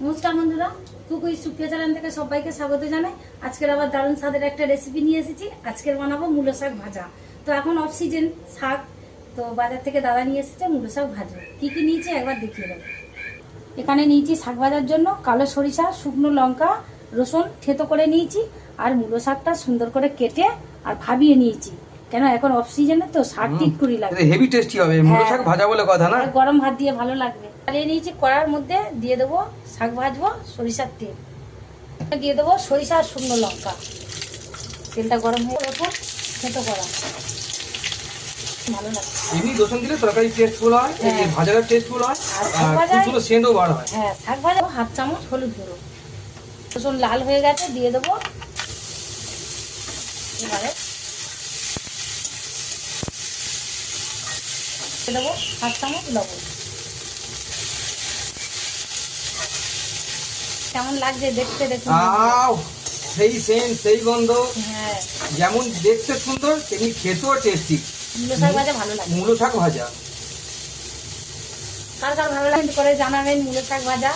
নমস্কার বন্ধুরা, কুকুই সুপ্রিয়া চ্যানেল থেকে সবাইকে স্বাগত জানাই। আজকের আবার দারুণ স্বাদের একটা রেসিপি নিয়ে এসেছি। আজকের বানাবো মূলো শাক ভাজা। তো এখন অফ সিজন শাক, তো বাজার থেকে দাদা নিয়ে এসেছে মূলো শাক ভাজা। কি কি নিয়েছি একবার দেখিয়ে দেবো। এখানে নিয়েছি শাক ভাজার জন্য কালো সরিষা, শুকনো লঙ্কা, রসুন থেতো করে নিয়েছি, আর মূলো শাকটা সুন্দর করে কেটে আর ভাবিয়ে নিয়েছি। কেন এখন অফ সিজনে তো শাক টিটকুরি লাগবে, হেভি টেস্টি হবে মূলো শাক ভাজা বলে কথা না। গরম ভাত দিয়ে ভালো লাগবে। চালিয়ে নিয়েছি, কড়ার মধ্যে দিয়ে দেবো শাক ভাজবো সরিষার তেল, দিয়ে দেবো সরিষা আর শুকনো লঙ্কা। তেলটা গরম হয়ে রসুন থেতো করা ভালো লাগে। এমনি রসুন দিলে তরকারি টেস্টফুল হয়, এই ভাজাটা টেস্টফুল হয়, আর কুচুলো সেন্টও বার হয়। হ্যাঁ, শাক ভাজা হাফ চামচ হলুদ গুঁড়ো। রসুন লাল হয়ে গেছে, দিয়ে দেবো এবারে দেবো হাফ চামচ লবণ। কেমন লাগছে দেখতে দেখুন। সেই সেন্ট, সেই গন্ধ, হ্যাঁ, যেমন দেখতে সুন্দর তেমনি খেতেও টেস্টি। মূলো শাক ভাজা ভালো লাগে। মূলো শাক ভাজা কার কার ভালো লাগে করে জানাবেন। মূলো শাক ভাজা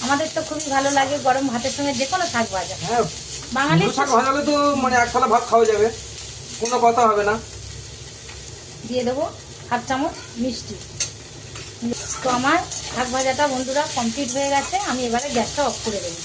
আমাদের তো খুবই ভালো লাগে, গরম ভাতের সঙ্গে যে কোনো শাক ভাজা। হ্যাঁ, বাঙালি মূলো শাক ভাজালে তো মানে এক থালা ভাত খাওয়া যাবে, কোনো কথা হবে না। দিয়ে দেবো হাফ চামচ মিষ্টি। তো আমার শাক ভাজাটা বন্ধুরা কমপ্লিট হয়ে গেছে। আমি এবারে গ্যাসটা অফ করে দেবো।